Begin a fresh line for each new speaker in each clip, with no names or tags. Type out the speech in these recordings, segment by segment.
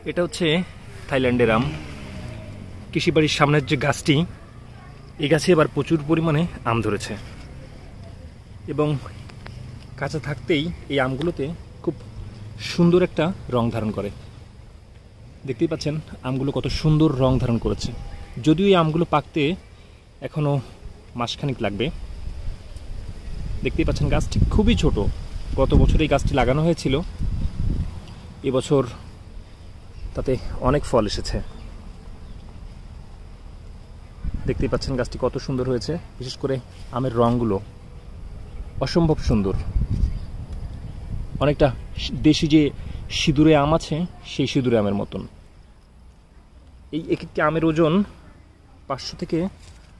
এটা হচ্ছে থাইল্যান্ডের আম। কৃষিবাড়ির সামনের যে গাছটি, এই গাছে এবার প্রচুর পরিমাণে আম ধরেছে এবং কাঁচা থাকতেই এই আমগুলোতে খুব সুন্দর একটা রং ধারণ করে। দেখতেই পাচ্ছেন আমগুলো কত সুন্দর রং ধারণ করেছে। যদিও এই আমগুলো পাকতে এখনও মাসখানেক লাগবে। দেখতেই পাচ্ছেন গাছটি খুবই ছোট। গত বছর এই গাছটি লাগানো হয়েছিল, এবছর তাতে অনেক ফল এসেছে। দেখতেই পাচ্ছেন গাছটি কত সুন্দর হয়েছে। বিশেষ করে আমের রঙগুলো অসম্ভব সুন্দর, অনেকটা দেশি যে সিঁদুরে আম আছে সেই সিঁদুরে আমের মতন। এই এক একটি আমের ওজন 500 থেকে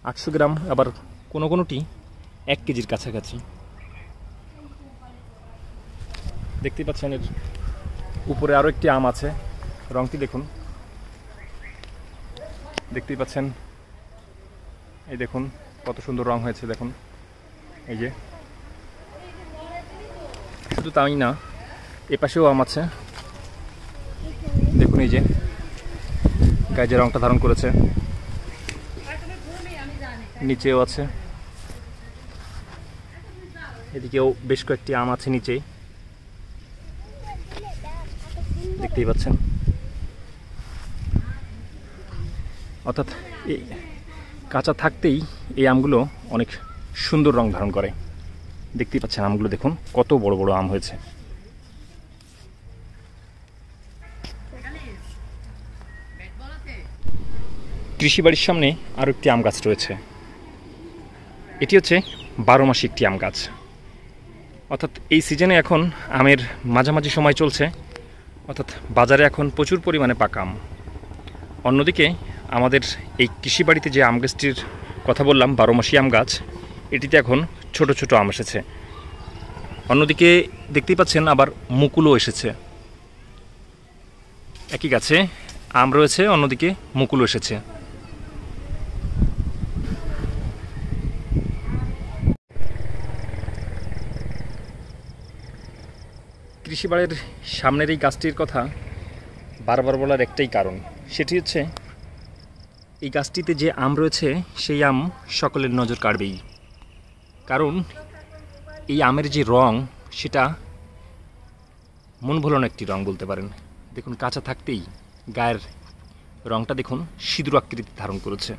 800 গ্রাম, আবার কোনো কোনোটি 1 কেজির কাছাকাছি। দেখতেই পাচ্ছেন এর উপরে আরও একটি আম আছে, রঙটি দেখুন। দেখতেই পাচ্ছেন, এই দেখুন কত সুন্দর রং হয়েছে। দেখুন এই যে, শুধু তাই না, এপাশেও আম আছে। দেখুন এই যে গায়ে যে রংটা ধারণ করেছে, নিচেও আছে। এদিকেও বেশ কয়েকটি আম আছে নিচে, দেখতেই পাচ্ছেন। অর্থাৎ এই কাঁচা থাকতেই এই আমগুলো অনেক সুন্দর রং ধারণ করে। দেখতেই পাচ্ছেন আমগুলো দেখুন কত বড় বড় আম হয়েছে। কৃষিবাড়ির সামনে আরও একটি আম গাছ রয়েছে। এটি হচ্ছে 12 মাসি একটি আম গাছ। অর্থাৎ এই সিজনে এখন আমের মাঝামাঝি সময় চলছে, অর্থাৎ বাজারে এখন প্রচুর পরিমাণে পাকা আম। অন্যদিকে আমাদের এই কৃষিবাড়িতে যে আম গাছটির কথা বললাম, 12 মাসি আম গাছ, এটিতে এখন ছোট ছোট আম এসেছে। অন্যদিকে দেখতেই পাচ্ছেন আবার মুকুলও এসেছে। একই গাছে আম রয়েছে, অন্যদিকে মুকুলও এসেছে। কৃষিবাড়ির সামনের এই গাছটির কথা বারবার বলার একটাই কারণ, সেটি হচ্ছে এই গাছটিতে যে আম রয়েছে সেই আম সকলের নজর কাড়বেই। কারণ এই আমের যে রং, সেটা মন ভোলানো একটি রং বলতে পারেন। দেখুন কাঁচা থাকতেই গায়ের রংটা দেখুন সিঁদুর আকৃতি ধারণ করেছে।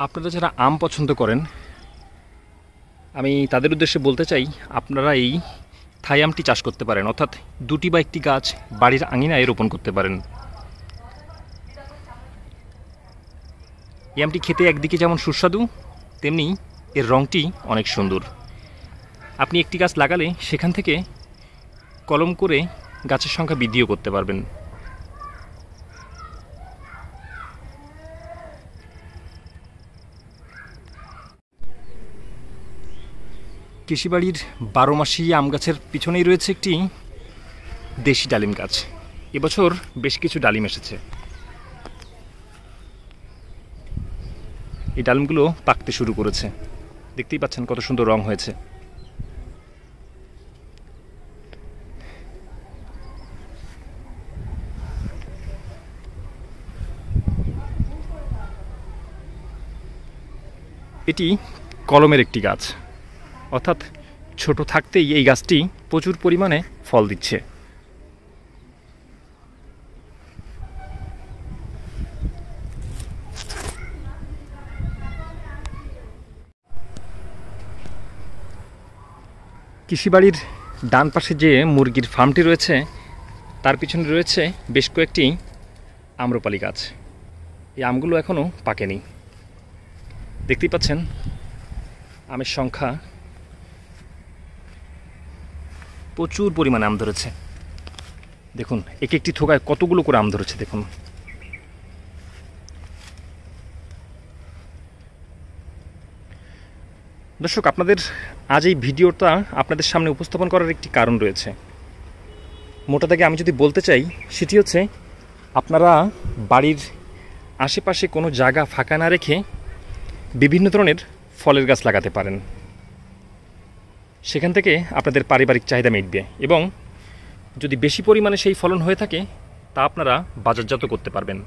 আপনারা যারা আম পছন্দ করেন, আমি তাদের উদ্দেশ্যে বলতে চাই, আপনারা এই থাই আমটি চাষ করতে পারেন। অর্থাৎ 2টি বা 1টি গাছ বাড়ির আঙিনায় রোপণ করতে পারেন। এই আমটি খেতে একদিকে যেমন সুস্বাদু, তেমনি এর রঙটি অনেক সুন্দর। আপনি একটি গাছ লাগালে সেখান থেকে কলম করে গাছের সংখ্যা বৃদ্ধিও করতে পারবেন। কৃষিবাড়ির 12 মাসি আম গাছের পিছনেই রয়েছে একটি দেশি ডালিম গাছ। এবছর বেশ কিছু ডালিম এসেছে। এই ডালিমগুলো পাকতে শুরু করেছে। দেখতেই পাচ্ছেন কত সুন্দর রং হয়েছে। এটি কলমের একটি গাছ, অর্থাৎ ছোট থাকতেই এই গাছটি প্রচুর পরিমাণে ফল দিচ্ছে। কৃষিবাড়ির ডান পাশে যে মুরগির ফার্মটি রয়েছে, তার পিছনে রয়েছে বেশ কয়েকটি আম্রপালি গাছ। এই আমগুলো এখনও পাকেনি। দেখতেই পাচ্ছেন আমের সংখ্যা প্রচুর পরিমাণে আম ধরেছে। দেখুন এক একটি থোকায় কতগুলো করে আম ধরেছে। দেখুন দর্শক, আপনাদের আজ এই ভিডিওটা আপনাদের সামনে উপস্থাপন করার একটি কারণ রয়েছে। মোটা দাগে আমি যদি বলতে চাই, সেটি হচ্ছে আপনারা বাড়ির আশেপাশে কোনো জায়গা ফাঁকা না রেখে বিভিন্ন ধরনের ফলের গাছ লাগাতে পারেন। সেখান থেকে আপনাদের পারিবারিক চাহিদা মিটবে এবং যদি বেশি পরিমাণে সেই ফলন হয়ে থাকে তা আপনারা বাজারজাত করতে পারবেন।